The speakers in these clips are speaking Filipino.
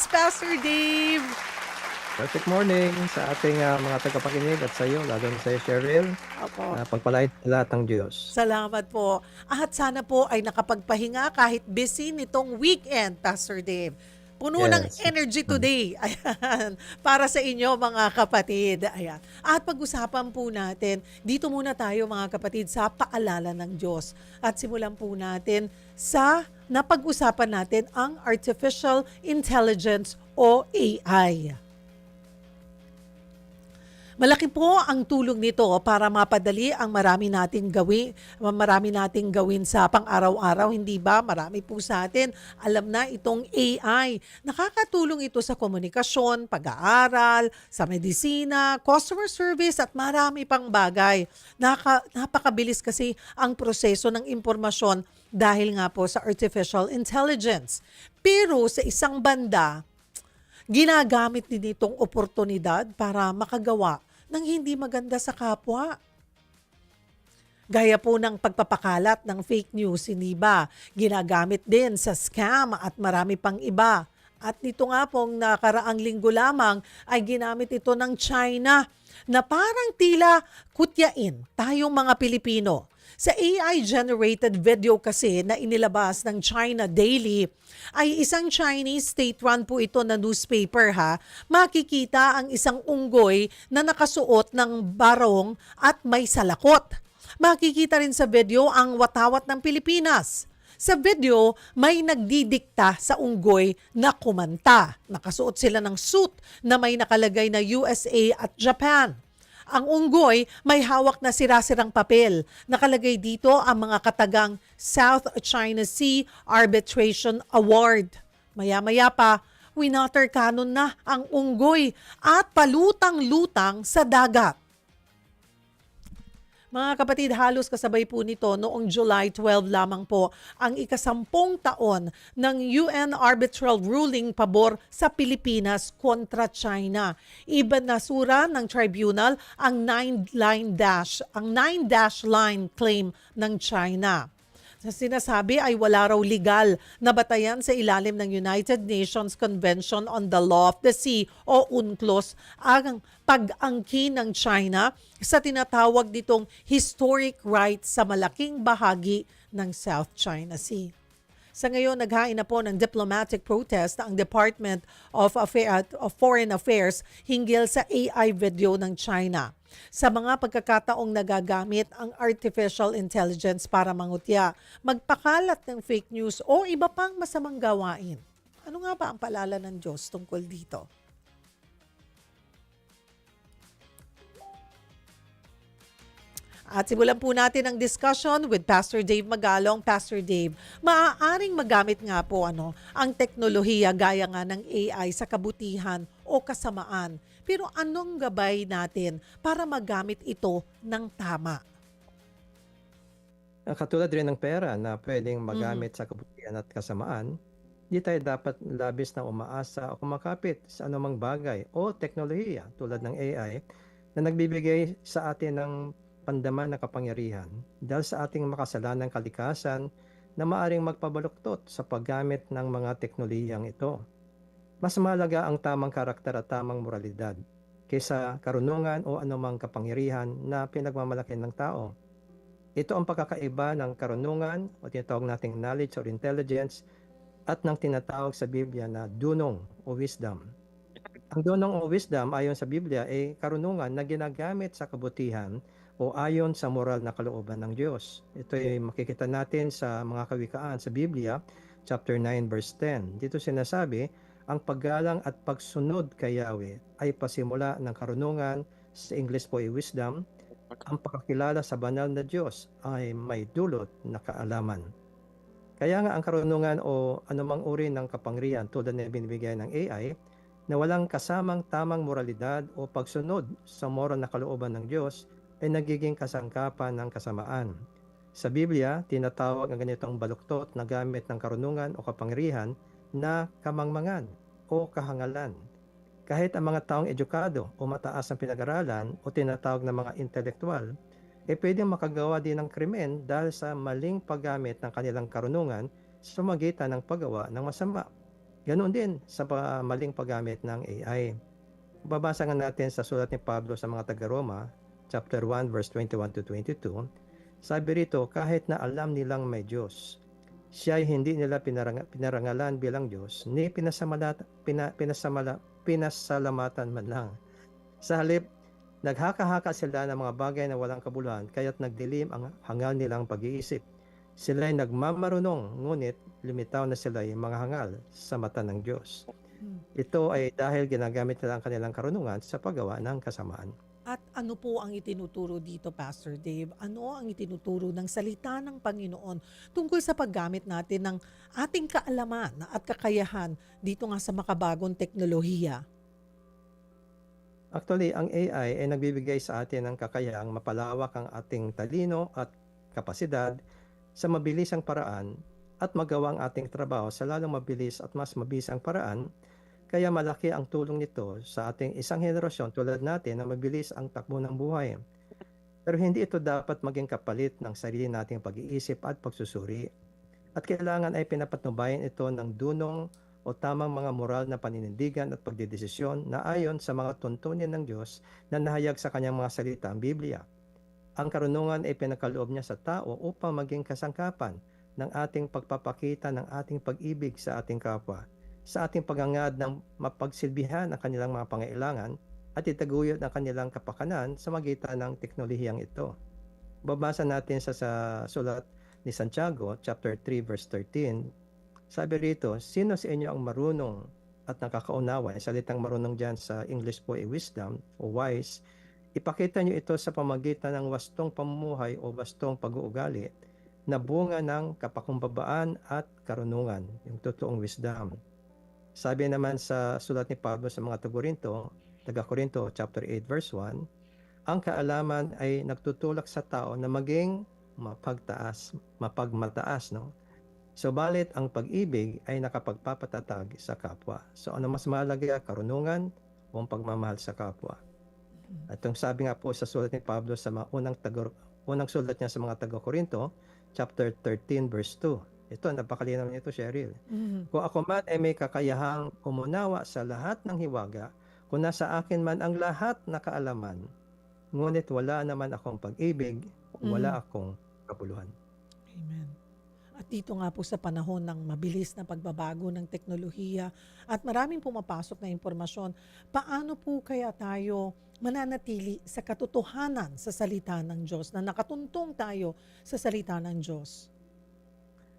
Pastor Dave. Perfect morning sa ating mga tagapakinig at sa iyo, lalo na sa iyo, Cheryl. Opo. Pagpalain lahat ng Diyos. Salamat po. At sana po ay nakapagpahinga kahit busy nitong weekend, Pastor Dave. Puno ng Yes. energy today. Ayan. Para sa inyo mga kapatid. Ayan. At pag-usapan po natin, dito muna tayo mga kapatid sa paalala ng Diyos. At simulan po natin sa napag-usapan natin ang Artificial Intelligence o AI. Malaki po ang tulong nito para mapadali ang marami nating gawin sa pang-araw-araw, hindi ba? Marami po sa atin alam na itong AI. Nakakatulong ito sa komunikasyon, pag-aaral, sa medisina, customer service at marami pang bagay. Napakabilis kasi ang proseso ng impormasyon dahil nga po sa artificial intelligence. Pero sa isang banda, ginagamit din itong oportunidad para makagawa ng hindi maganda sa kapwa. Gaya po ng pagpapakalat ng fake news, hindi ba? Ginagamit din sa scam at marami pang iba. At nito nga pong nakaraang linggo lamang ay ginamit ito ng China na parang tila kutyain tayong mga Pilipino. Sa AI-generated video kasi na inilabas ng China Daily, ay isang Chinese state-run po ito na newspaper ha. Makikita ang isang unggoy na nakasuot ng barong at may salakot. Makikita rin sa video ang watawat ng Pilipinas. Sa video, may nagdidikta sa unggoy na kumanta. Nakasuot sila ng suit na may nakalagay na USA at Japan. Ang unggoy may hawak na sira-sirang papel. Nakalagay dito ang mga katagang South China Sea Arbitration Award. Maya-maya pa, winater cannon na ang unggoy at palutang-lutang sa dagat. Mga kapatid, halos kasabay po nito noong July 12 lamang po ang ikasampung taon ng UN arbitral ruling pabor sa Pilipinas kontra China. Ibinasura ng tribunal ang 9-dash line claim ng China. Sa sinasabi ay wala raw legal na batayan sa ilalim ng United Nations Convention on the Law of the Sea o UNCLOS ang pag-angkin ng China sa tinatawag ditong historic rights sa malaking bahagi ng South China Sea. Sa ngayon, naghain na po ng diplomatic protest ang Department of Foreign Affairs hinggil sa AI video ng China. Sa mga pagkakataong nagagamit ang artificial intelligence para mangutya, magpakalat ng fake news o iba pang masamang gawain. Ano nga ba ang paalala ng Diyos tungkol dito? At simulan po natin ang discussion with Pastor Dave Magalong. Pastor Dave, maaaring magamit nga po ang teknolohiya gaya nga ng AI sa kabutihan o kasamaan. Pero anong gabay natin para magamit ito ng tama? Katulad rin ng pera na pwedeng magamit sa kabutihan at kasamaan, di tayo dapat labis na umaasa o kumakapit sa anumang bagay o teknolohiya tulad ng AI na nagbibigay sa atin ng pandaman na kapangyarihan dahil sa ating makasalanang kalikasan na maaring magpabaluktot sa paggamit ng mga teknolohiyang ito. Mas mahalaga ang tamang karakter at tamang moralidad kaysa karunungan o anumang kapangyarihan na pinagmamalaki ng tao. Ito ang pagkakaiba ng karunungan o tinatawag nating knowledge or intelligence at ng tinatawag sa Biblia na dunong o wisdom. Ang dunong o wisdom ayon sa Biblia ay karunungan na ginagamit sa kabutihan o ayon sa moral na kalooban ng Diyos. Ito ay makikita natin sa mga kawikaan sa Biblia, chapter 9 verse 10. Dito sinasabi, ang paggalang at pagsunod kay Yahweh ay pasimula ng karunungan, sa English po ay wisdom. Ang pagkakilala sa banal na Diyos ay may dulot na kaalaman. Kaya nga ang karunungan o anumang uri ng kapangyarihan tulad na binibigay ng AI na walang kasamang tamang moralidad o pagsunod sa moral na kalooban ng Diyos ay nagiging kasangkapan ng kasamaan. Sa Biblia, tinatawag ang ganitong baluktot na gamit ng karunungan o kapangyarihan na kamangmangan o kahangalan. Kahit ang mga taong edukado o mataas ang pinag-aralan o tinatawag na mga intelektual, pwedeng makagawa din ng krimen dahil sa maling paggamit ng kanilang karunungan sa magitan ng paggawa ng masama. Ganoon din sa maling paggamit ng AI. Babasa nga natin sa sulat ni Pablo sa mga taga-Roma, chapter 1, verse 21 to 22, sabi rito, kahit na alam nilang may Diyos, siya ay hindi nila pinarangalan bilang Diyos, ni pinasalamatan man lang. Sa halip, naghaka-haka sila ng mga bagay na walang kabuluhan, kaya't nagdilim ang hangal nilang pag-iisip. Sila ay nagmamarunong, ngunit lumitaw na sila ay mga hangal sa mata ng Diyos. Ito ay dahil ginagamit nila ang kanilang karunungan sa paggawa ng kasamaan. At ano po ang itinuturo dito, Pastor Dave? Ano ang itinuturo ng salita ng Panginoon tungkol sa paggamit natin ng ating kaalaman at kakayahan dito nga sa makabagong teknolohiya? Actually, ang AI ay nagbibigay sa atin ng kakayahang mapalawak ang ating talino at kapasidad sa mabilisang paraan at magawa ang ating trabaho sa lalong mabilis at mas mabisang paraan. Kaya malaki ang tulong nito sa ating isang henerasyon tulad natin na mabilis ang takbo ng buhay. Pero hindi ito dapat maging kapalit ng sarili nating pag-iisip at pagsusuri. At kailangan ay pinapatnubayan ito ng dunong o tamang mga moral na paninindigan at pagdedesisyon na ayon sa mga tuntunin ng Diyos na nahayag sa kanyang mga salita ang Biblia. Ang karunungan ay pinakaloob niya sa tao upang maging kasangkapan ng ating pagpapakita ng ating pag-ibig sa ating kapwa, sa ating paghangad ng mapagsilbihan ang kanilang mga pangailangan at itaguyod ang kanilang kapakanan sa magitan ng teknolohiyang ito. Babasa natin sa sulat ni Santiago, chapter 3, verse 13. Sabi rito, sino sa inyo ang marunong at nakakaunawa? Salitang marunong dyan sa English po ay wisdom o wise. Ipakita nyo ito sa pamagitan ng wastong pamumuhay o wastong pag-uugali na bunga ng kapakumbabaan at karunungan, yung totoong wisdom. Sabi naman sa sulat ni Pablo sa mga taga-Korinto, chapter 8, verse 1, ang kaalaman ay nagtutulak sa tao na maging mapagmataas, no? So, balit ang pag-ibig ay nakapagpapatatag sa kapwa. So, ano mas mahalaga, karunungan o ang pagmamahal sa kapwa? At yung sabi nga po sa sulat ni Pablo sa mga unang sulat niya sa mga taga-Korinto, chapter 13, verse 2. Ito, napakalinaw nito, Cheryl. Kung ako man ay may kakayahang umunawa sa lahat ng hiwaga, kung nasa akin man ang lahat na kaalaman, ngunit wala naman akong pag-ibig, wala akong kabuluhan. Amen. At dito nga po sa panahon ng mabilis na pagbabago ng teknolohiya at maraming pumapasok na impormasyon, paano po kaya tayo mananatili sa katotohanan sa salita ng Diyos, na nakatuntong tayo sa salita ng Diyos?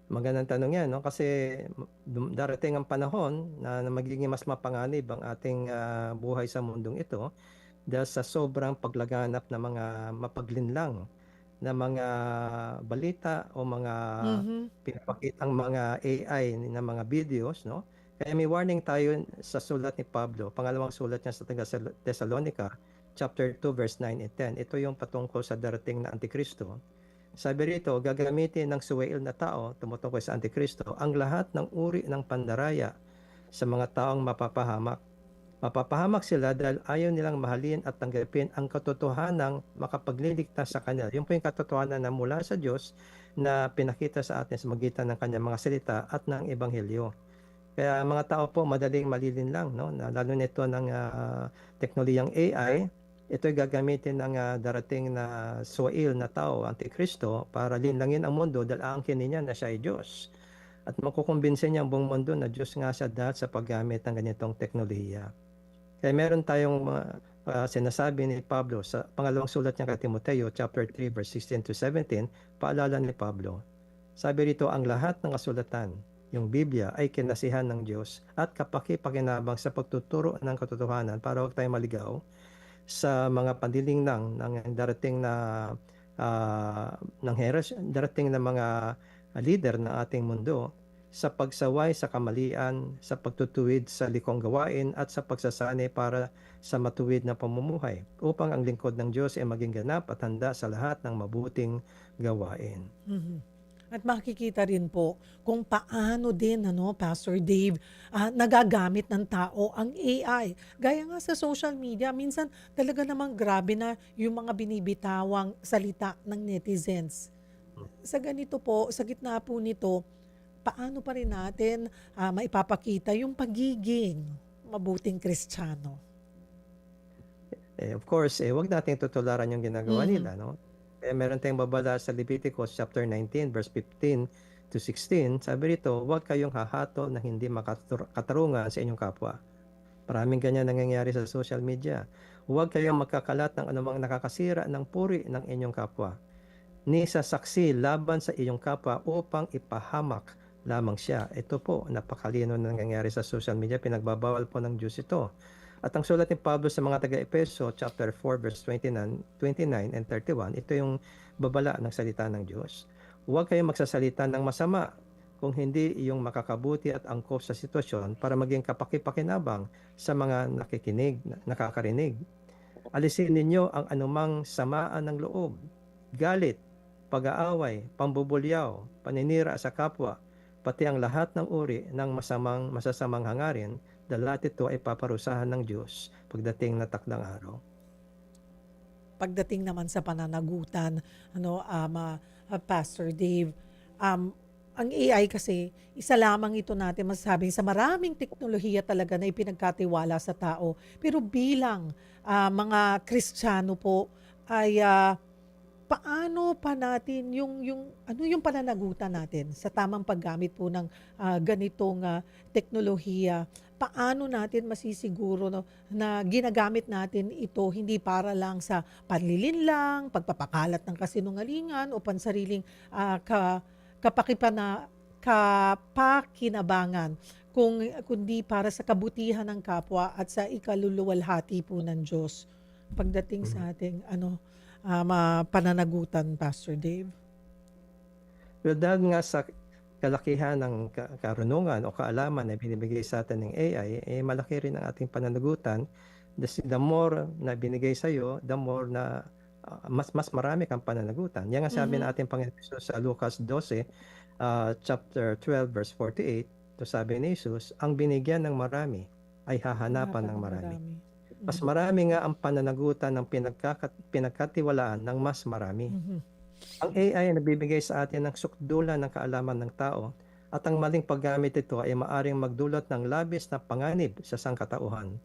Magandang tanong yan, no? Kasi darating ang panahon na magiging mas mapanganib ang ating buhay sa mundong ito dahil sa sobrang paglaganap ng mga mapaglinlang na mga balita o mga pinapakitang mga AI na mga videos, no? Kaya may warning tayo sa sulat ni Pablo, pangalawang sulat niya sa Thessalonica, chapter 2, verse 9 and 10. Ito yung patungkol sa darating na Antikristo. Sabi rito, gagamitin ng suwail na tao, tumutukoy sa Antikristo, ang lahat ng uri ng pandaraya sa mga taong mapapahamak. Mapapahamak sila dahil ayaw nilang mahalin at tanggapin ang katotohanang makapagliligtas sa kanila. Yun po yung katotohanan na mula sa Diyos na pinakita sa atin sa magitan ng kanyang mga salita at ng Ebanghelyo. Kaya mga tao po madaling malilinlang, no? Lalo nito ng teknolohiyang AI, ito'y gagamitin ng darating na suwail na tao, Antikristo, para linlangin ang mundo dahil aangkin niya na siya ay Diyos. At makukumbinsin niya ang buong mundo na Diyos nga siya dahil sa paggamit ng ganitong teknolohiya. Kaya meron tayong sinasabi ni Pablo sa pangalawang sulat niya kay Timoteo, chapter 3, verse 16 to 17, paalala ni Pablo. Sabi rito, ang lahat ng kasulatan, yung Biblia, ay kinasihan ng Diyos at kapaki-pakinabang sa pagtuturo ng katotohanan para huwag tayong maligaw sa mga panlilinlang ng darating na darating na mga leader ng ating mundo sa pagsaway sa kamalian, sa pagtutuwid sa likong gawain at sa pagsasanay para sa matuwid na pamumuhay upang ang lingkod ng Diyos ay maging ganap at handa sa lahat ng mabuting gawain. At makikita rin po kung paano din, Pastor Dave, nagagamit ng tao ang AI. Gaya nga sa social media, minsan talaga namang grabe na yung mga binibitawang salita ng netizens. Sa ganito po, sa gitna po nito, paano pa rin natin maipapakita yung pagiging mabuting Kristiyano? Of course, wag nating tutularan yung ginagawa Mhm. nila, no? Meron tayong babala sa Leviticus chapter 19 verse 15 to 16. Sabi rito, huwag kayong hahato na hindi makatarungan sa inyong kapwa. Maraming ganyan nangyayari sa social media. Huwag kayong magkakalat ng anumang nakakasira ng puri ng inyong kapwa, ni sa saksi laban sa iyong kapwa upang ipahamak lamang siya. Ito po, napakalino na nangyayari sa social media. Pinagbabawal po ng Diyos ito. At ang sulat ni Pablo sa mga taga-Epeso, chapter 4, verse 29 and 31, ito yung babala ng salita ng Diyos. Huwag kayong magsasalita ng masama, kung hindi iyong makakabuti at angkop sa sitwasyon para maging kapakipakinabang sa mga nakakarinig. Alisin ninyo ang anumang samaan ng loob, galit, pag-aaway, pambubulyaw, paninira sa kapwa, pati ang lahat ng uri ng masasamang hangarin, dahil lahat ito ay paparusahan ng Diyos pagdating na takdang araw. Pagdating naman sa pananagutan, Pastor Dave, um, ang AI kasi, isa lamang ito natin masasabing sa maraming teknolohiya talaga na ipinagkatiwala sa tao. Pero bilang mga Kristiyano po, ay paano pa natin ano yung pananagutan natin sa tamang paggamit po ng ganitong teknolohiya? Paano natin masisiguro, no, na ginagamit natin ito hindi para lang sa panlilinlang, pagpapakalat ng kasinungalingan o pansariling ah, ka, kapakinabangan, kundi para sa kabutihan ng kapwa at sa ikaluluwalhati po ng Diyos pagdating Mhm. sa ating pananagutan, Pastor Dave. Pero dahil nga sa kalakihan ng karunungan o kaalaman na binibigay sa atin ng AI, malaki rin ang ating pananagutan. The more na binigay sa iyo, the more na mas marami kang pananagutan. Yan nga sabi ng Mhm. ating Panginoon Hesus sa Lucas 12, chapter 12, verse 48. Ito sabi ni Jesus, ang binigyan ng marami ay hahanapan Hanapan ng ng marami. marami. Mas Mhm. marami nga ang pananagutan ng pinagkatiwalaan ng mas marami. Mhm. Ang AI ay nagbibigay sa atin ng sukdulan ng kaalaman ng tao, at ang maling paggamit ito ay maaring magdulot ng labis na panganib sa sangkatauhan.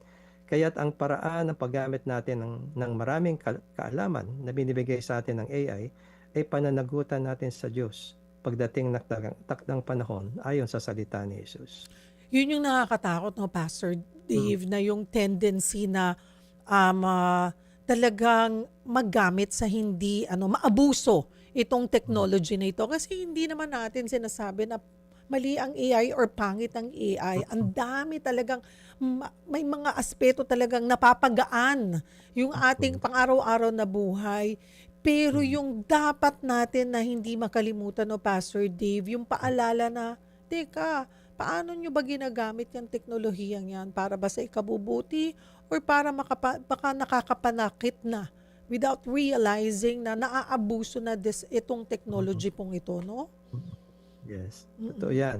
Kaya't ang paraan ng paggamit natin ng maraming kaalaman na binibigay sa atin ng AI ay pananagutan natin sa Diyos pagdating ng takdang panahon ayon sa salita ni Jesus. Yun yung nakakatakot, no, Pastor Mm. Dave, na yung tendency na talagang maggamit sa hindi maabuso itong Mm. technology na ito. Kasi hindi naman natin sinasabi na mali ang AI or pangit ang AI. Ang dami talagang, may mga aspeto talagang napapagaan yung ating Mm. pang-araw-araw na buhay. Pero Mm. yung dapat natin na hindi makalimutan, no, Pastor Dave, yung paalala na, teka, paano nyo ba ginagamit yung teknolohiyang yan? Para ba sa ikabubuti or para baka nakakapanakit na without realizing na naaabuso na itong Mm. technology pong ito, no? Yes, totoo Mm-mm. yan.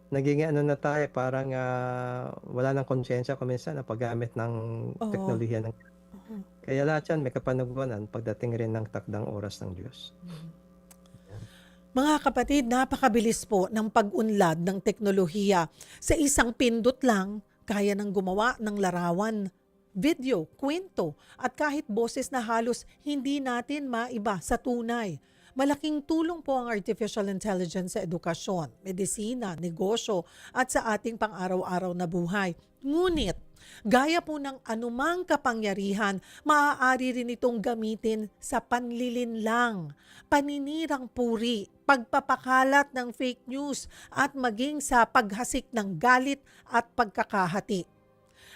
Naging ano na tayo, parang wala ng konsensya kung minsan na paggamit ng Oo. teknolohiya. Mhm. Kaya lahat yan may kapanagunan pagdating rin ng takdang oras ng Diyos. Mhm. Yan. Mga kapatid, napakabilis po ng pag-unlad ng teknolohiya. Sa isang pindot lang, kaya nang gumawa ng larawan, video, kwento, at kahit boses na halos hindi natin maiba sa tunay. Malaking tulong po ang artificial intelligence sa edukasyon, medisina, negosyo, at sa ating pang-araw-araw na buhay. Ngunit, gaya po ng anumang kapangyarihan, maaari rin itong gamitin sa panlilinlang, paninirang puri, pagpapakalat ng fake news, at maging sa paghasik ng galit at pagkakahati.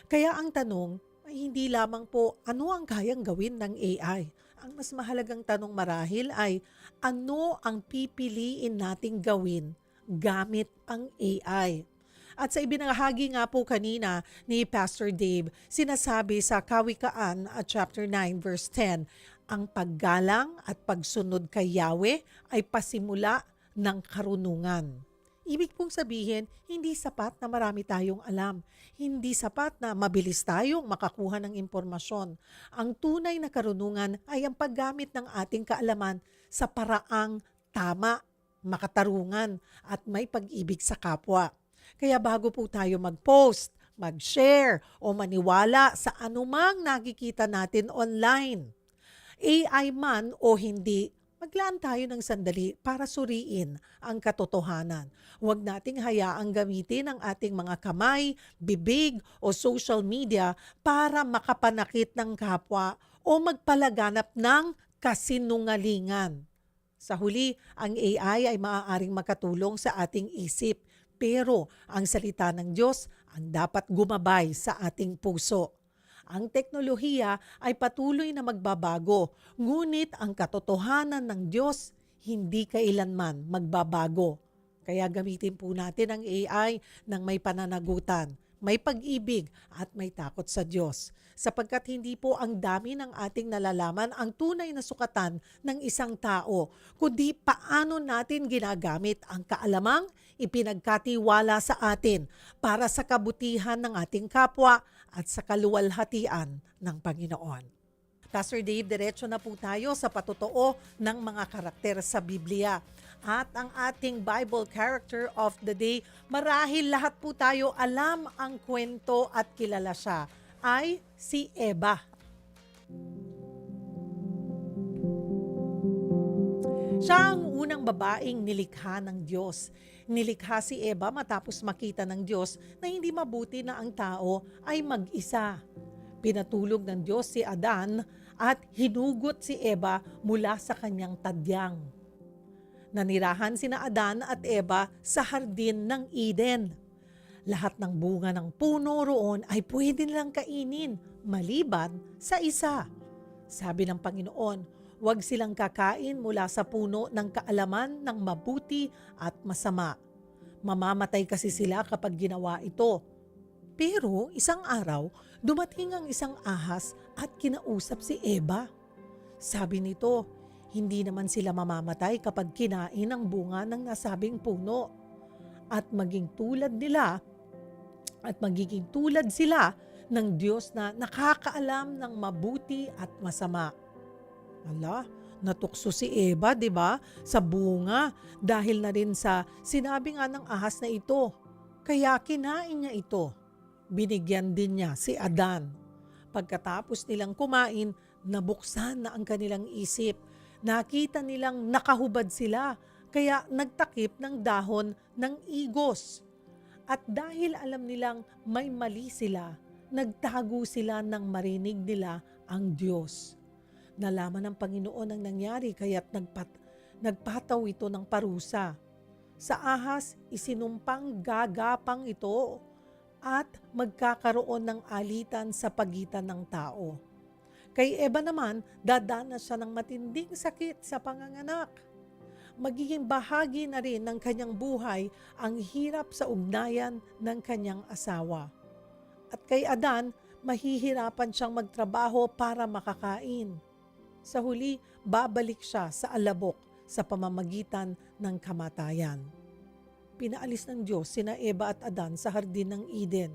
Kaya ang tanong ay hindi lamang po ano ang kayang gawin ng AI. Ang mas mahalagang tanong marahil ay ano ang pipiliin nating gawin gamit ang AI. At sa ibinahagi nga po kanina ni Pastor Dave, sinasabi sa Kawikaan at chapter 9 verse 10, ang paggalang at pagsunod kay Yahweh ay pasimula ng karunungan. Ibig pong sabihin, hindi sapat na marami tayong alam. Hindi sapat na mabilis tayong makakuha ng impormasyon. Ang tunay na karunungan ay ang paggamit ng ating kaalaman sa paraang tama. makatarungan at may pag-ibig sa kapwa. Kaya bago po tayo mag-post, mag-share o maniwala sa anumang nakikita natin online, AI man o hindi, maglaan tayo ng sandali para suriin ang katotohanan. Huwag nating hayaang gamitin ang ating mga kamay, bibig o social media para makapanakit ng kapwa o magpalaganap ng kasinungalingan. Sa huli, ang AI ay maaaring makatulong sa ating isip, pero ang salita ng Diyos ang dapat gumabay sa ating puso. Ang teknolohiya ay patuloy na magbabago, ngunit ang katotohanan ng Diyos hindi kailanman magbabago. Kaya gamitin po natin ang AI ng may pananagutan, may pag-ibig at may takot sa Diyos. Sapagkat hindi po ang dami ng ating nalalaman ang tunay na sukatan ng isang tao, kundi paano natin ginagamit ang kaalamang ipinagkatiwala sa atin para sa kabutihan ng ating kapwa at sa kaluwalhatian ng Panginoon. Pastor Dave, diretso na po tayo sa patotoo ng mga karakter sa Biblia. At ang ating Bible character of the day, marahil lahat po tayo alam ang kwento at kilala siya, ay si Eva. Siya ang unang babaeng nilikha ng Diyos. Nilikha si Eva matapos makita ng Diyos na hindi mabuti na ang tao ay mag-isa. Pinatulog ng Diyos si Adan at hinugot si Eva mula sa kanyang tadyang. Nanirahan sina Adan at Eva sa hardin ng Eden. Lahat ng bunga ng puno roon ay pwede nilang kainin maliban sa isa. Sabi ng Panginoon, huwag silang kakain mula sa puno ng kaalaman ng mabuti at masama. Mamamatay kasi sila kapag ginawa ito. Pero isang araw, dumating ang isang ahas at kinausap si Eva. Sabi nito, hindi naman sila mamamatay kapag kinain ang bunga ng nasabing puno. At magiging tulad sila ng Diyos na nakakaalam ng mabuti at masama. Ala, natukso si Eva, 'di ba? Sa bunga dahil na rin sa sinabi nga ng ahas na ito. Kaya kinain niya ito. Binigyan din niya si Adan. Pagkatapos nilang kumain, nabuksan na ang kanilang isip. Nakita nilang nakahubad sila, kaya nagtakip ng dahon ng igos. At dahil alam nilang may mali sila, nagtago sila nang marinig nila ang Diyos. Nalaman ng Panginoon ang nangyari kaya't nagpataw ito ng parusa. Sa ahas, isinumpang gagapang ito at magkakaroon ng alitan sa pagitan ng tao. Kay Eva naman, dadanas siya ng matinding sakit sa panganganak. Magiging bahagi na rin ng kanyang buhay ang hirap sa ugnayan ng kanyang asawa. At kay Adan, mahihirapan siyang magtrabaho para makakain. Sa huli, babalik siya sa alabok sa pamamagitan ng kamatayan. Pinaalis ng Diyos sina Eva at Adan sa hardin ng Eden.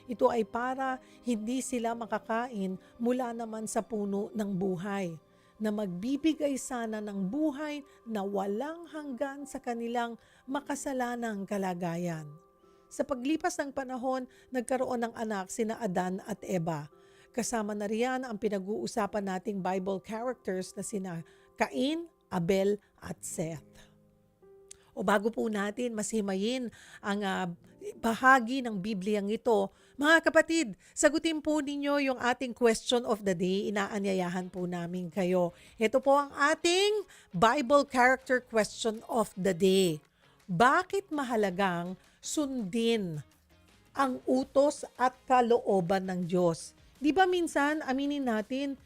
Ito ay para hindi sila makakain mula naman sa puno ng buhay, na magbibigay sana ng buhay na walang hanggan sa kanilang makasalanang kalagayan. Sa paglipas ng panahon, nagkaroon ng anak sina Adan at Eva. Kasama na riyan ang pinag-uusapan nating Bible characters na sina Cain, Abel at Seth. O bago po natin masimayin ang bahagi ng Bibliang ito, mga kapatid, sagutin po ninyo yung ating question of the day. Inaanyayahan po namin kayo. Ito po ang ating Bible character question of the day. Bakit mahalagang sundin ang utos at kalooban ng Diyos? Di ba minsan, aminin natin,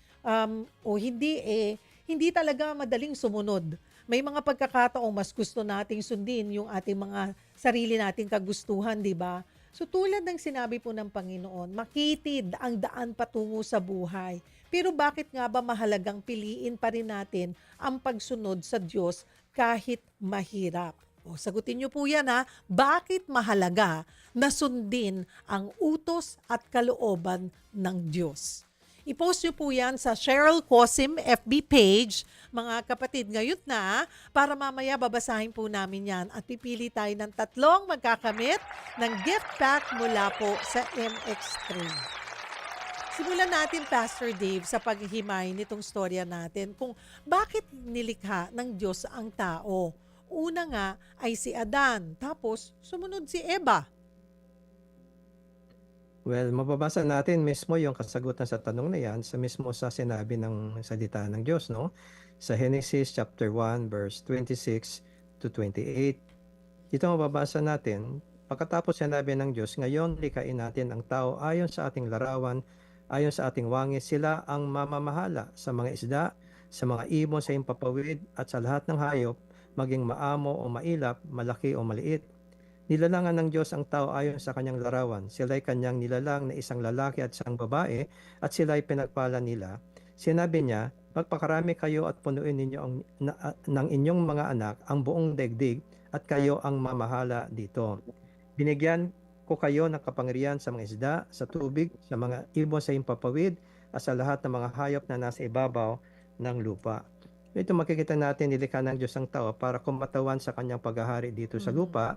hindi talaga madaling sumunod. May mga pagkakataong mas gusto nating sundin yung ating mga sarili nating kagustuhan, di ba? So tulad ng sinabi po ng Panginoon, makitid ang daan patungo sa buhay. Pero bakit nga ba mahalagang piliin pa rin natin ang pagsunod sa Diyos kahit mahirap? O sagutin niyo po yan ha, bakit mahalaga na sundin ang utos at kalooban ng Diyos? I-post nyo po yan sa Cheryl Cosim FB page, mga kapatid, ngayon na, para mamaya babasahin po namin yan at pipili tayo ng 3 magkakamit ng gift pack mula po sa MX3. Simulan natin, Pastor Dave, sa paghihimay nitong storya natin kung bakit nilikha ng Diyos ang tao. Una nga ay si Adan, tapos sumunod si Eva. Well, mababasa natin mismo yung kasagutan sa tanong na yan sa mismo sa sinabi ng salita ng Diyos, no? Sa Genesis chapter 1 verse 26 to 28. Dito mababasa natin, pagkatapos sinabi ng Diyos, ngayon likain natin ang tao ayon sa ating larawan, ayon sa ating wangis, sila ang mamamahala sa mga isda, sa mga ibon sa impapawid, at sa lahat ng hayop, maging maamo o mailap, malaki o maliit. Nilalangan ng Diyos ang tao ayon sa kanyang larawan. Sila'y kanyang nilalang na isang lalaki at isang babae, at sila'y pinagpala nila. Sinabi niya, magpakarami kayo at punuin ninyo ng inyong mga anak ang buong daigdig, at kayo ang mamahala dito. Binigyan ko kayo ng kapangyarihan sa mga isda, sa tubig, sa mga ibon sa impapawid, at sa lahat ng mga hayop na nasa ibabaw ng lupa. Ito makikita natin, nilikha ng Diyos ang tao para kumatawan sa kanyang paghahari dito sa lupa,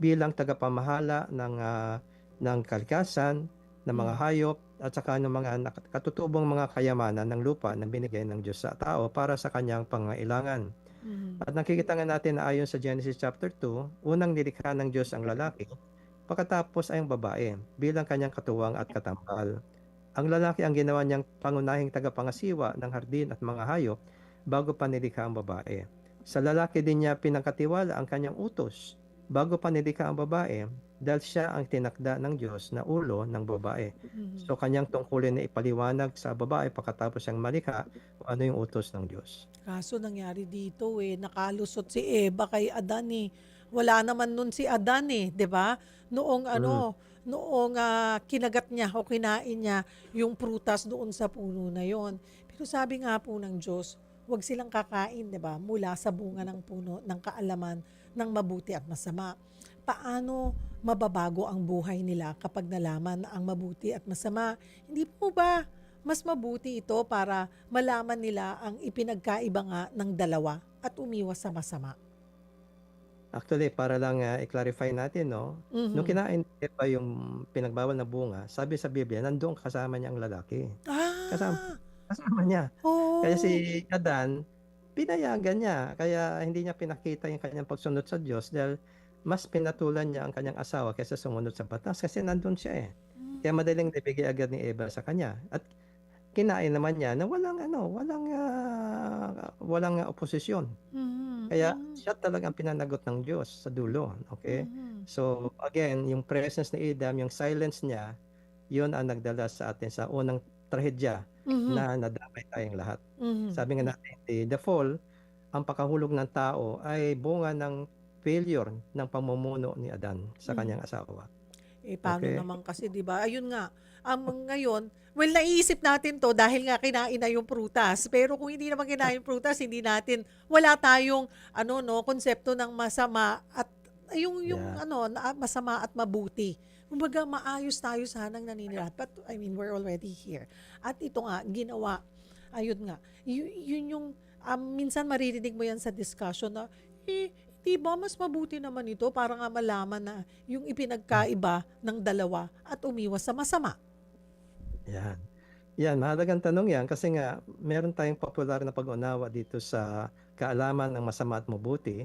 bilang tagapamahala ng kalikasan, ng mga hayop, at saka ng mga katutubong mga kayamanan ng lupa na binigay ng Diyos sa tao para sa kanyang pangailangan. At nakikita nga natin na ayon sa Genesis chapter 2, unang nilikha ng Diyos ang lalaki, pagkatapos ay ang babae bilang kanyang katuwang at katambal. Ang lalaki ang ginawa niyang pangunahing tagapangasiwa ng hardin at mga hayop bago pa nilikha ang babae. Sa lalaki din niya pinangkatiwala ang kanyang utos bago pa nilikha ang babae, dahil siya ang tinakda ng Diyos na ulo ng babae. So kanyang tungkulin na ipaliwanag sa babae pagkatapos siyang malikha kung ano yung utos ng Diyos. Kaso nangyari dito nakalusot si Eva kay Adan Wala naman nun si Adan 'di ba? Noong noong kinagat niya o kinain niya yung prutas doon sa puno na yon. Pero sabi nga po ng Diyos, huwag silang kakain, 'di ba? Mula sa bunga ng puno ng kaalaman ng mabuti at masama. Paano mababago ang buhay nila kapag nalaman ang mabuti at masama? Hindi po ba mas mabuti ito para malaman nila ang ipinagkaiba nga ng dalawa at umiwas sa masama? Actually, para lang i-clarify natin, no? Nung kinain ni Eva yung pinagbawal na bunga, sabi sa Biblia, nandoon kasama niya ang lalaki. Ah, Kasama niya. Kaya oh. si Adan, pinayagan niya. Kaya hindi niya pinakita yung kanyang pagsunod sa Diyos dahil mas pinatulan niya ang kanyang asawa kaysa sumunod sa batas kasi nandun siya eh. Kaya madaling nabigay agad ni Eva sa kanya. At kinain naman niya na walang oposisyon. Kaya siya talagang pinanagot ng Diyos sa dulo. Okay? So again, yung presence ni Adam, yung silence niya, yun ang nagdala sa atin sa unang trahedya na nadamay tayong lahat. Sabi nga natin, the fall, ang pakahulog ng tao ay bunga ng failure ng pamumuno ni Adan sa kanyang asawa. Paano Okay? naman kasi, 'di ba? Ayun nga, ngayon, well, naiisip natin 'to dahil nga kinain na yung prutas. Pero kung hindi naman kinain yung prutas, hindi natin wala tayong konsepto ng masama at yung Yeah. masama at mabuti. Kumbaga maayos tayo sanang naninirahan. But I mean, we're already here. At ito nga ginawa. Ayun nga. Yun yung minsan maririnig mo yan sa discussion na di ba mas mabuti naman ito para nga malaman na yung ipinagkaiba ng dalawa at umiwas sa masama. Yan. Yan, mahalagang tanong yan kasi nga meron tayong popular na pag-unawa dito sa kaalaman ng masama at mabuti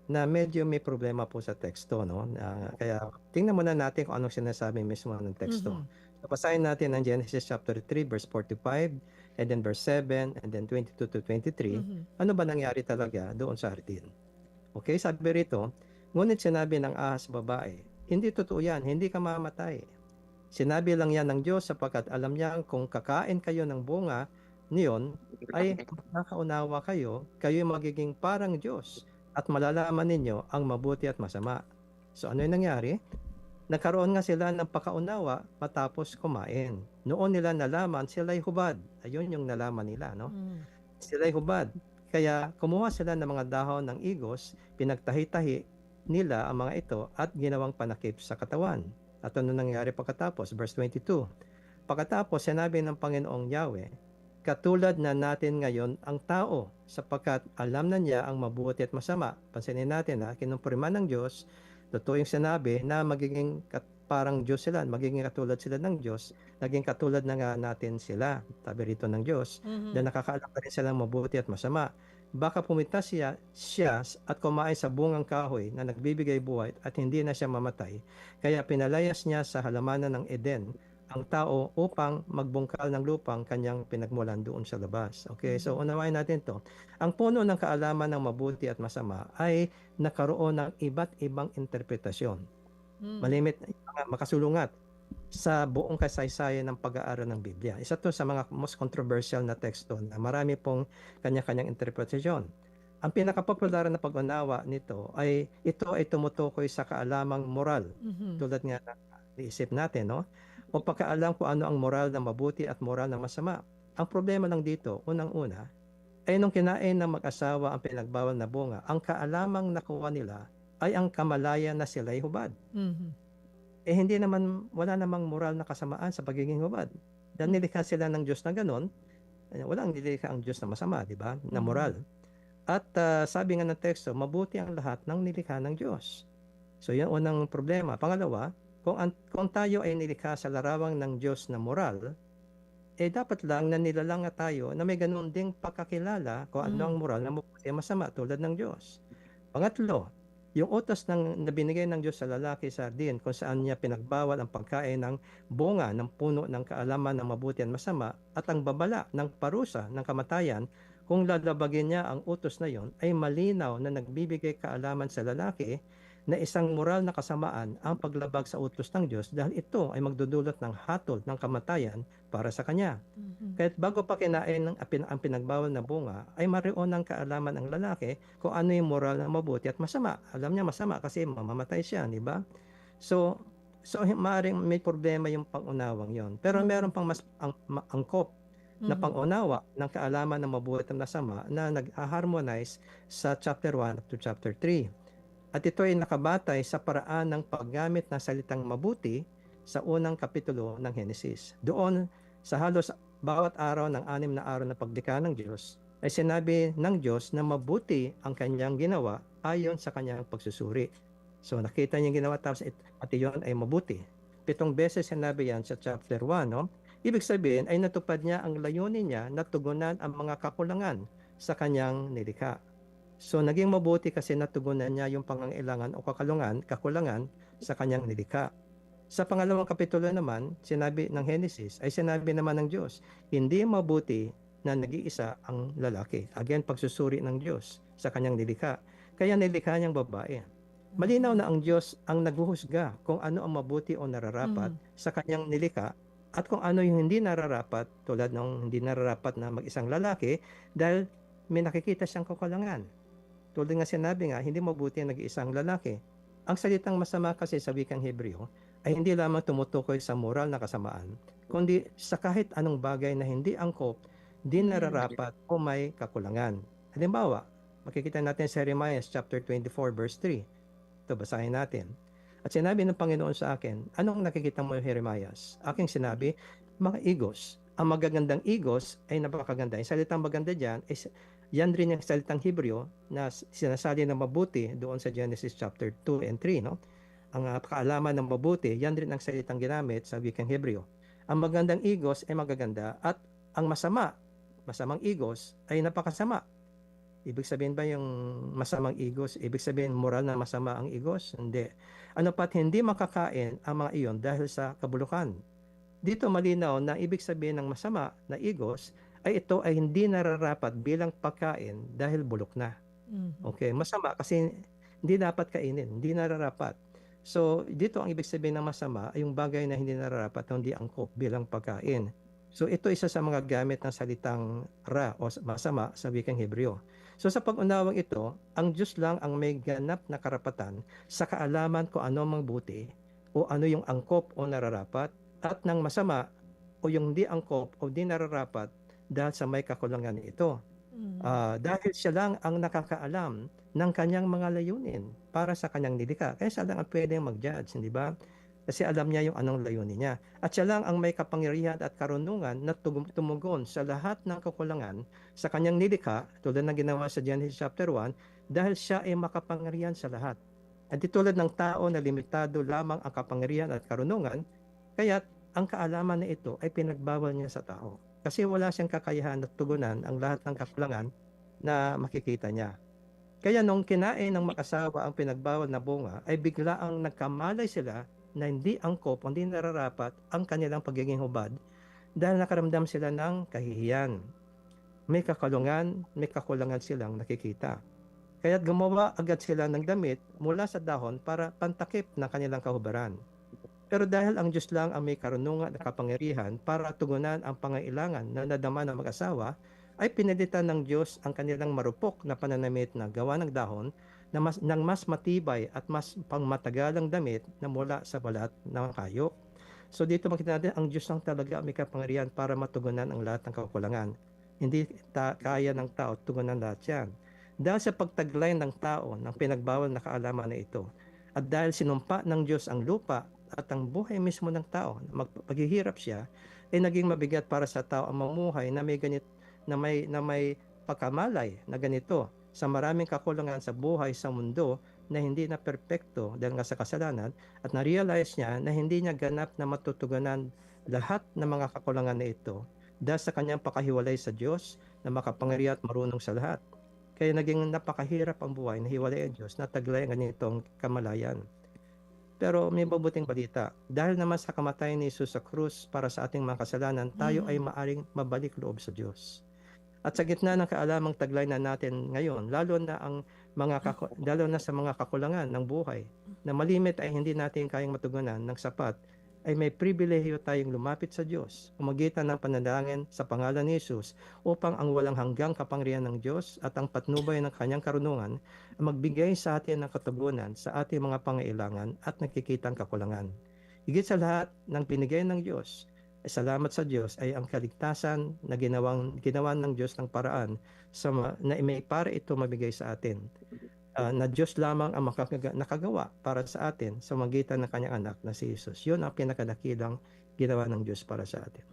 na medyo may problema po sa teksto, no? Kaya tingnan muna natin kung anong sinasabi mismo ng teksto. So, basahin natin ang Genesis chapter 3 verse 4 to 5 and then verse 7 and then 22 to 23. Ano ba nangyari talaga doon sa hardin? Okay, sabi rito, ngunit sinabi ng ahas babae, hindi totoo yan, hindi ka mamatay. Sinabi lang yan ng Diyos sapagkat alam niya kung kakain kayo ng bunga niyon, ay nakaunawa kayo magiging parang Diyos at malalaman ninyo ang mabuti at masama. So ano yung nangyari? Nagkaroon nga sila ng pakaunawa matapos kumain. Noon nila nalaman sila'y hubad. Ayun yung nalaman nila, no? Sila'y hubad. Kaya kumuha sila ng mga dahon ng igos, pinagtahi-tahi nila ang mga ito at ginawang panakip sa katawan. At ano nangyari pagkatapos? Verse 22. Pagkatapos sinabi ng Panginoong Yahweh, katulad na natin ngayon ang tao, sapagkat alam na niya ang mabuti at masama. Pansinin natin kinumpirma ng Diyos, totoo yung sinabi na magiging parang Diyos sila, magiging katulad sila ng Diyos, naging katulad na nga natin sila, sabi rito ng Diyos, Mhm. na nakakaalam na rin sila ng mabuti at masama. Baka pumunta siya at kumain sa bungang kahoy na nagbibigay buhay at hindi na siya mamatay. Kaya pinalayas niya sa halamanan ng Eden ang tao upang magbungkal ng lupang kanyang pinagmulan doon sa labas. Okay, so Mhm. unawain natin to. Ang puno ng kaalaman ng mabuti at masama ay nakaroon ng iba't ibang interpretasyon. Hmm. Malimit, makasulungat sa buong kasaysayan ng pag-aaral ng Biblia. Isa to sa mga most controversial na teksto na marami pong kanya-kanyang interpretasyon. Ang pinakapopular na pag-unawa nito ay ito ay tumutukoy sa kaalamang moral. Mhm. Tulad nga ng naisip natin, no? O pagkaalam kung ano ang moral na mabuti at moral na masama. Ang problema lang dito, unang-una, ay nung kinain ng mag-asawa ang pinagbawal na bunga, ang kaalamang nakuha nila ay ang kamalayan na sila'y hubad. Mhm. Hindi naman, wala namang moral na kasamaan sa pagiging hubad. Dahil Hmm. nilikha sila ng Diyos na ganon, walang nilikha ang Diyos na masama, di ba? Na Mhm. moral. At sabi nga ng teksto, mabuti ang lahat ng nilikha ng Diyos. So yun unang problema. Pangalawa, kung tayo ay nilikha sa larawang ng Diyos na moral, dapat lang na nilalang nga tayo na may ganun ding pagkakilala kung ano ang Mhm. moral na mabuti at masama tulad ng Diyos. Pangatlo, yung utos na binigay ng Diyos sa lalaki sa Ardin kung saan niya pinagbawal ang pagkain ng bunga ng puno ng kaalaman ng mabuti at masama at ang babala ng parusa ng kamatayan kung lalabagin niya ang utos na yon ay malinaw na nagbibigay kaalaman sa lalaki na isang moral na kasamaan ang paglabag sa utos ng Diyos dahil ito ay magdudulot ng hatol ng kamatayan para sa kanya. Mhm. Kahit bago pa kinain ang pinagbawal na bunga, ay marion ng kaalaman ang lalaki kung ano yung moral na mabuti at masama. Alam niya masama kasi mamamatay siya, di ba? So, maaaring may problema yung pangunawang yon. Pero meron Mhm. pang mas angkop na Mhm. pangunawa ng kaalaman ng mabuti at masama na nag-harmonize sa chapter 1 to chapter 3. At ito ay nakabatay sa paraan ng paggamit ng salitang mabuti sa unang kapitulo ng Henesis. Doon, sa halos bawat araw ng 6 na araw na paglikha ng Diyos, ay sinabi ng Diyos na mabuti ang kanyang ginawa ayon sa kanyang pagsusuri. So nakita niya yung ginawa tapos pati yun ay mabuti. 7 beses sinabi yan sa chapter 1. No? Ibig sabihin ay natupad niya ang layunin niya na tugunan ang mga kakulangan sa kanyang nilikha. So naging mabuti kasi natugunan niya yung pangangailangan o kakulangan sa kanyang nilikha. Sa pangalawang kapitulo naman, sinabi ng Henesis, ay sinabi naman ng Diyos, hindi mabuti na nag-iisa ang lalaki. Again, pagsusuri ng Diyos sa kanyang nilikha. Kaya nilikha niyang babae. Malinaw Mhm. na ang Diyos ang naghuhusga kung ano ang mabuti o nararapat Mhm. sa kanyang nilikha at kung ano yung hindi nararapat, tulad ng hindi nararapat na mag-isang lalaki dahil may nakikita siyang kakulangan. Tulad nga sinabi nga, hindi mabuti ang nag-iisang lalaki. Ang salitang masama kasi sa wikang Hebreo ay hindi lamang tumutukoy sa moral na kasamaan, kundi sa kahit anong bagay na hindi angkop, di Mhm. nararapat o may kakulangan. Halimbawa, makikita natin sa Jeremiah chapter 24 verse 3. Ito, basahin natin. At sinabi ng Panginoon sa akin, anong nakikita mo, Jeremiah? Aking sinabi, mga igos. Ang magagandang igos ay napakaganda. Yung salitang maganda dyan, is, yan rin yung salitang Hebreo na sinasali na mabuti doon sa Genesis chapter 2 and 3. No? Ang kaalaman ng mabuti, yan rin ang salitang ginamit sa wikang Hebreo. Ang magandang igos ay magaganda at ang masamang igos ay napakasama. Ibig sabihin ba yung masamang igos, ibig sabihin moral na masama ang igos? Hindi. Ano pat hindi makakain ang mga iyon dahil sa kabulukan. Dito malinaw na ibig sabihin ng masama na igos ay ito ay hindi nararapat bilang pagkain dahil bulok na. Mhm. Okay, masama kasi hindi dapat kainin, hindi nararapat. So, dito ang ibig sabihin ng masama ay yung bagay na hindi nararapat, hindi angkop bilang pagkain. So, ito isa sa mga gamit ng salitang ra o masama sa wikang Hebreo. So, sa pag-unawang ito, ang Diyos lang ang may ganap na karapatan sa kaalaman kung ano mang buti o ano yung angkop o nararapat at ng masama o yung di angkop o di nararapat dahil sa may kakulangan ito. Mhm. Dahil siya lang ang nakakaalam ng kanyang mga layunin para sa kanyang nilikha. Kaya siya lang ang pwedeng mag-judge, di ba? Kasi alam niya yung anong layunin niya. At siya lang ang may kapangyarihan at karunungan na tumugon sa lahat ng kakulangan sa kanyang nilikha, tulad ng ginawa sa Genesis chapter 1, dahil siya ay makapangyarihan sa lahat. At di tulad ng tao na limitado lamang ang kapangyarihan at karunungan, kaya ang kaalaman na ito ay pinagbawal niya sa tao. Kasi wala siyang kakayahan at tugunan ang lahat ng kakulangan na makikita niya. Kaya nung kinain ng mag-asawa ang pinagbawal na bunga, ay bigla ang nagkamalay sila na hindi angkop, hindi nararapat ang kanilang pagiging hubad dahil nakaramdam sila ng kahihiyan. May may kakulangan silang nakikita. Kaya't gumawa agad sila ng damit mula sa dahon para pantakip ng kanilang kahubaran. Pero dahil ang Diyos lang ang may karunungan at kapangyarihan para tugunan ang pangailangan na nadama ng mag-asawa, ay pinilitan ng Diyos ang kanilang marupok na pananamit na gawa ng dahon ng mas matibay at mas pangmatagalang damit na mula sa balat ng hayop. So dito makita natin ang Diyos lang talaga may kapangyarihan para matugunan ang lahat ng kakulangan. Hindi kaya ng tao tugunan lahat yan. Dahil sa pagtaglay ng tao ng pinagbawal na kaalaman na ito, at dahil sinumpa ng Diyos ang lupa at ang buhay mismo ng tao, maghihirap siya, ay naging mabigat para sa tao ang mamuhay na may pagkamalay na ganito sa maraming kakulangan sa buhay sa mundo na hindi na perpekto dahil nga sa kasalanan, at na-realize niya na hindi niya ganap na matutugunan lahat ng mga kakulangan na ito dahil sa kanyang pakahiwalay sa Diyos na makapangyarihan at marunong sa lahat. Kaya naging napakahirap ang buhay na hiwalay ang Diyos na taglay ang ganitong kamalayan. Pero may mabuting balita. Dahil naman sa kamatayan ni Jesus sa krus para sa ating mga kasalanan, tayo ay maaring mabalik loob sa Diyos. At sa gitna ng kaalamang taglay na natin ngayon, lalo na sa mga kakulangan ng buhay, na malimit ay hindi natin kayang matugunan ng sapat, ay may pribilehiyo tayong lumapit sa Diyos, umagitan ng panalangin sa pangalan ni Jesus, upang ang walang hanggang kapangyarihan ng Diyos at ang patnubay ng kanyang karunungan ay magbigay sa atin ng katugunan sa ating mga pangailangan at nakikitang kakulangan. Higit sa lahat ng binigay ng Diyos, ay salamat sa Diyos ay ang kaligtasan na ginawa ng Diyos ng paraan na may para ito mabigay sa atin. Na Diyos lamang ang nakagawa para sa atin sa magitan ng kanyang anak na si Jesus. Yun ang pinakadakilang ginawa ng Diyos para sa atin.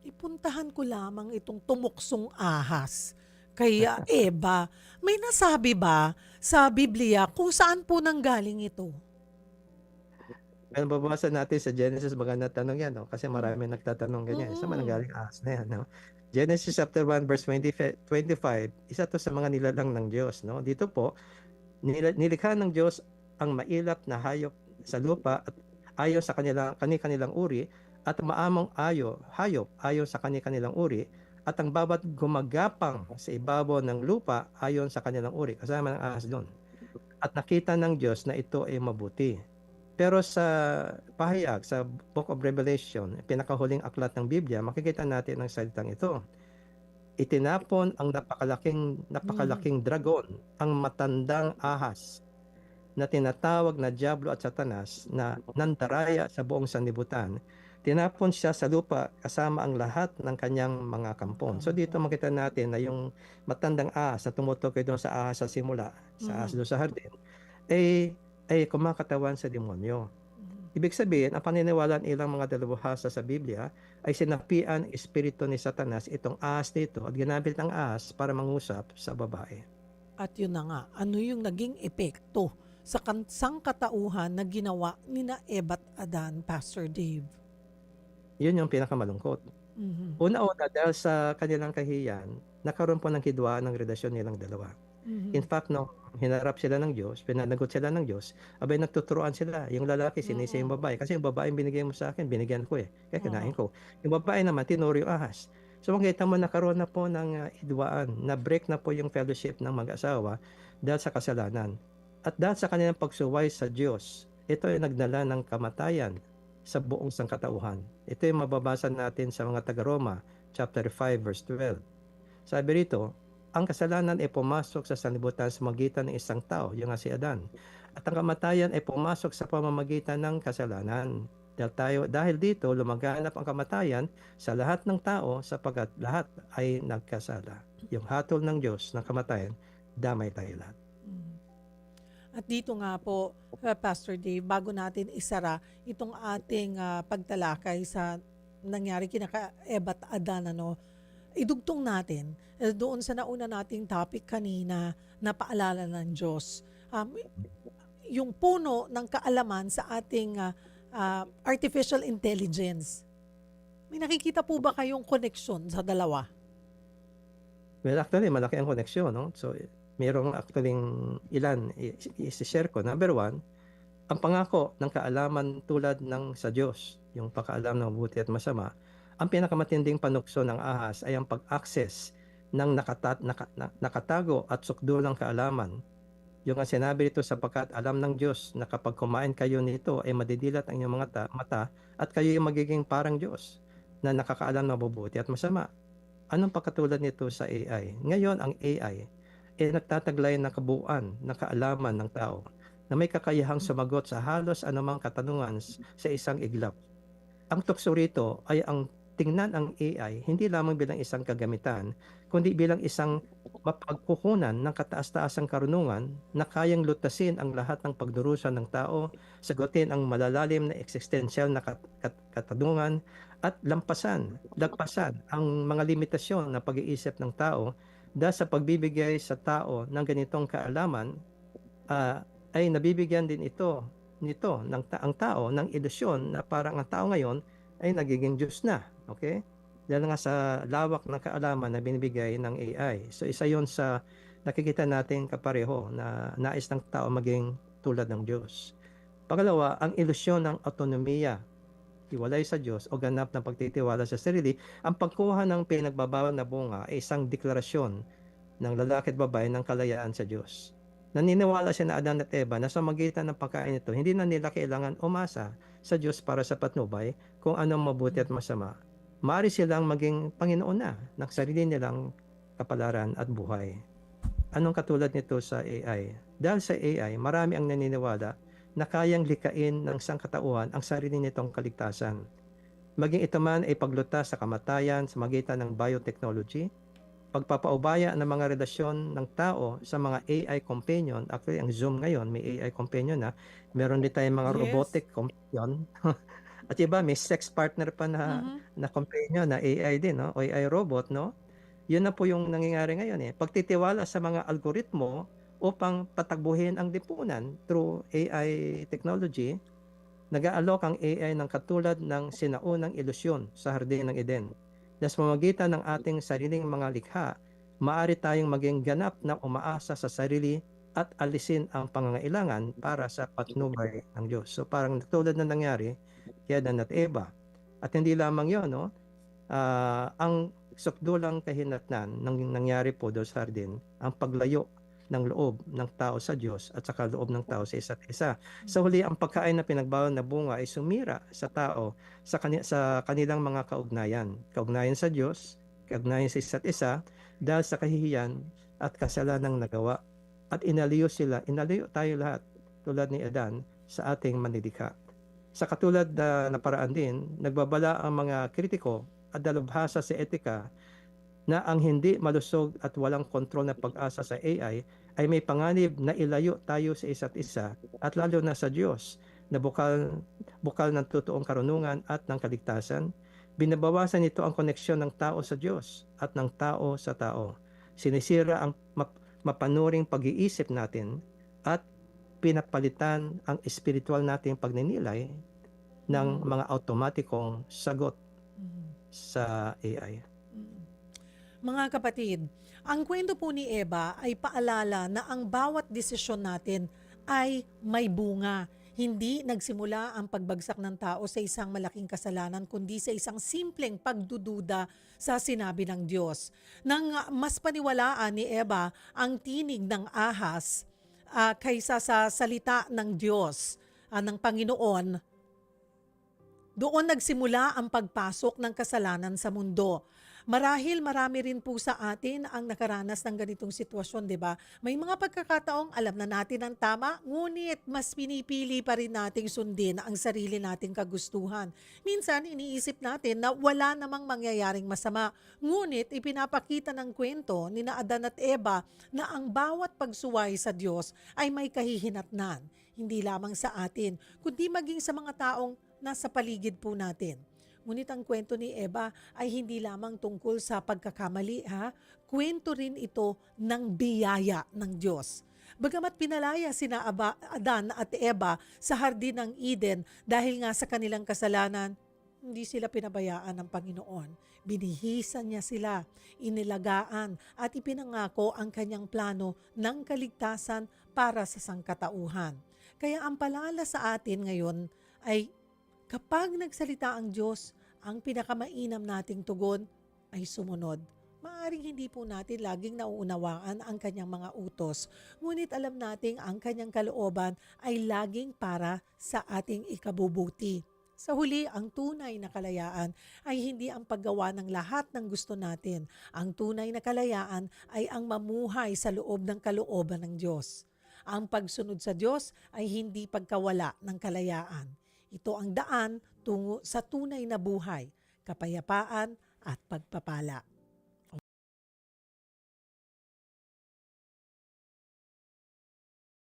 Ipuntahan ko lamang itong tumuksong ahas kay Eva. May nasabi ba sa Biblia kung saan po nanggaling ito? Pero babasa natin sa Genesis, maganda tanong yan, no? Kasi marami nagtatanong ganyan. Saan man nanggaling ahas na yan, no? Genesis chapter 1 verse 25, isa to sa mga nilalang ng Diyos, no? Dito po, nilikha ng Diyos ang mailap na hayop sa lupa at ayon sa kanilang uri, at maamong hayop ayon sa kanilang uri, at ang bawat gumagapang sa ibabaw ng lupa ayon sa kanilang uri, kasama ng ahas doon. At nakita ng Diyos na ito ay mabuti. Pero sa pahayag, sa Book of Revelation, pinakahuling aklat ng Biblia, makikita natin ang salitang ito. Itinapon ang napakalaking dragon, ang matandang ahas, na tinatawag na Diablo at Satanas, na nandaraya sa buong sanlibutan. Tinapon siya sa lupa kasama ang lahat ng kanyang mga kampon. So dito makita natin na yung matandang ahas na tumutukoy doon sa ahas sa simula, sa ahas doon sa hardin, ay kumakatawan sa demonyo. Ibig sabihin, ang paniniwala ng ilang mga dalubhasa sa Biblia ay sinapian espiritu ni Satanas itong ahas nito at ginamit ang ahas para mangusap sa babae. At yun na nga, ano yung naging epekto sa sangkatauhan na ginawa ni na Eva at Adan, Pastor Dave? Yun yung pinakamalungkot. Una-una, dahil sa kanilang kahiyan, nakaroon po ng hidwaan ng relasyon nilang dalawa. In fact, no, hinarap sila ng Diyos, pinanagot sila ng Diyos, abay nagtuturoan sila. Yung lalaki sinisi yung babae. Kasi yung babae binigay mo sa akin, binigyan ko eh. Kaya kinain ko. Yung babae naman, tinuro yung ahas. So makita mo, nakaroon na po ng hidwaan, na break na po yung fellowship ng mag-asawa dahil sa kasalanan. At dahil sa kanilang pagsuway sa Diyos, ito ay nagdala ng kamatayan sa buong sangkatauhan. Ito yung mababasa natin sa mga taga-Roma, chapter 5, verse 12. Sabi rito, ang kasalanan ay pumasok sa sanlibutan sa magitan ng isang tao, yung nga si Adan. At ang kamatayan ay pumasok sa pamamagitan ng kasalanan. Dahil dito, lumaganap ang kamatayan sa lahat ng tao sapagkat lahat ay nagkasala. Yung hatol ng Diyos ng kamatayan, damay tayo lahat. At dito nga po, Pastor Dave, bago natin isara itong ating pagtalakay sa nangyari kina Eva at Adan, ano, idugtong natin doon sa nauna nating topic kanina na paalala ng Diyos. Yung puno ng kaalaman sa ating artificial intelligence. May nakikita po ba kayong koneksyon sa dalawa? Well, actually, malaki ang koneksyon, no? So, mayroong actually ilan i-share ko. Number one, ang pangako ng kaalaman tulad ng sa Diyos, yung pagkaalam ng mabuti at masama, ang pinakamatinding panukso ng ahas ay ang pag-access ng nakatago at sukdulang kaalaman. Yung ang sinabi rito, sapagkat alam ng Diyos na kapag kumain kayo nito ay madidilat ang inyong mga mata at kayo yung magiging parang Diyos na nakakaalam ng mabuti at masama. Anong pagkatulad nito sa AI? Ngayon, ang AI ay nagtataglay ng kabuuan ng kaalaman ng tao na may kakayahang sumagot sa halos anumang katanungan sa isang iglap. Ang tukso rito ay ang tingnan ang AI hindi lamang bilang isang kagamitan, kundi bilang isang mapagkukunan ng kataas-taasang karunungan na kayang lutasin ang lahat ng pagdurusa ng tao, sagutin ang malalalim na existential na katanungan, at lagpasan ang mga limitasyon na pag-iisip ng tao dahil sa pagbibigay sa tao ng ganitong kaalaman, ay nabibigyan din nito ang tao ng ilusyon na parang ang tao ngayon ay nagiging Diyos na. Okay? Dahil nga sa lawak ng kaalaman na binibigay ng AI. So isa yon sa nakikita natin kapareho na nais ng tao maging tulad ng Diyos. Pangalawa, ang ilusyon ng autonomiya, hiwalay sa Diyos o ganap na pagtitiwala sa sarili. Ang pagkuha ng pinagbabawal na bunga ay isang deklarasyon ng lalaki at babae ng kalayaan sa Diyos. Naniniwala si na Adan at Eva na sa magitan ng pagkain nito, hindi na nila kailangan umasa sa Diyos para sa patnubay kung anong mabuti at masama. Maaari silang maging Panginoon na ng sarili nilang kapalaran at buhay. Anong katulad nito sa AI? Dahil sa AI, marami ang naniniwala na kayang likain ng sangkatauhan ang sarili nitong kaligtasan. Maging ito man ay paglutas sa kamatayan sa magitan ng biotechnology, pagpapaubaya ng mga relasyon ng tao sa mga AI companion. Actually, ang Zoom ngayon may AI companion na. Meron din tayong mga robotic companion. At iba, may sex partner pa na companion na AI din, no? O AI robot, no? Yun na po yung nangyayari ngayon eh. Pagtitiwala sa mga algoritmo upang patakbuhin ang lipunan through AI technology, nag-aalok ang AI ng katulad ng sinaunang ilusyon sa Hardin ng Eden. Sa pamamagitan ng ating sariling mga likha, maaari tayong maging ganap na umaasa sa sarili at alisin ang pangangailangan para sa patnubay ng Diyos. So parang tulad na nangyari kay Adan at Eva. At hindi lamang yun, no? Ang sukdulang kahinatnan nang nangyari po doon sa Hardin, ang paglayo ng loob ng tao sa Diyos at saka loob ng tao sa isa't isa. Sa huli, ang pagkain na pinagbawal na bunga ay sumira sa tao sa kanilang mga kaugnayan. Kaugnayan sa Diyos, kaugnayan sa isa't isa, dahil sa kahihiyan at kasalanang nagawa. At inaliyo tayo lahat, tulad ni Adan, sa ating manlidikha. Sa katulad na naparaan din, nagbabala ang mga kritiko at dalubhasa sa etika na ang hindi malusog at walang kontrol na pag-asa sa AI ay may panganib na ilayo tayo sa isa't isa at lalo na sa Diyos na bukal ng totoong karunungan at ng kaligtasan. Binabawasan nito ang koneksyon ng tao sa Diyos at ng tao sa tao. Sinisira ang mapanuring pag-iisip natin at pinapalitan ang espiritual nating pagninilay ng mga automatikong sagot sa AI. Mga kapatid, ang kwento po ni Eva ay paalala na ang bawat desisyon natin ay may bunga. Hindi nagsimula ang pagbagsak ng tao sa isang malaking kasalanan, kundi sa isang simpleng pagdududa sa sinabi ng Diyos. Nang mas paniwalaan ni Eva ang tinig ng ahas kaysa sa salita ng Diyos, ng Panginoon, doon nagsimula ang pagpasok ng kasalanan sa mundo. Marahil marami rin po sa atin ang nakaranas ng ganitong sitwasyon, 'di ba? May mga pagkakataong alam na natin ang tama, ngunit mas pinipili pa rin nating sundin ang sarili nating kagustuhan. Minsan iniisip natin na wala namang mangyayaring masama, ngunit ipinapakita ng kwento ni na Adan at Eva na ang bawat pagsuway sa Diyos ay may kahihinatnan, hindi lamang sa atin, kundi maging sa mga taong nasa paligid po natin. Ngunit ang kwento ni Eva ay hindi lamang tungkol sa pagkakamali, ha? Kwento rin ito ng biyaya ng Diyos. Bagamat pinalaya sina Adan at Eva sa hardin ng Eden dahil nga sa kanilang kasalanan, hindi sila pinabayaan ng Panginoon. Binihisan niya sila, inilagaan at ipinangako ang kanyang plano ng kaligtasan para sa sangkatauhan. Kaya ang palala sa atin ngayon ay kapag nagsalita ang Diyos, ang pinakamainam nating tugon ay sumunod. Maaring hindi po natin laging nauunawaan ang kanyang mga utos, ngunit alam nating ang kanyang kalooban ay laging para sa ating ikabubuti. Sa huli, ang tunay na kalayaan ay hindi ang paggawa ng lahat ng gusto natin. Ang tunay na kalayaan ay ang mamuhay sa loob ng kalooban ng Diyos. Ang pagsunod sa Diyos ay hindi pagkawala ng kalayaan. Ito ang daan tungo sa tunay na buhay, kapayapaan at pagpapala.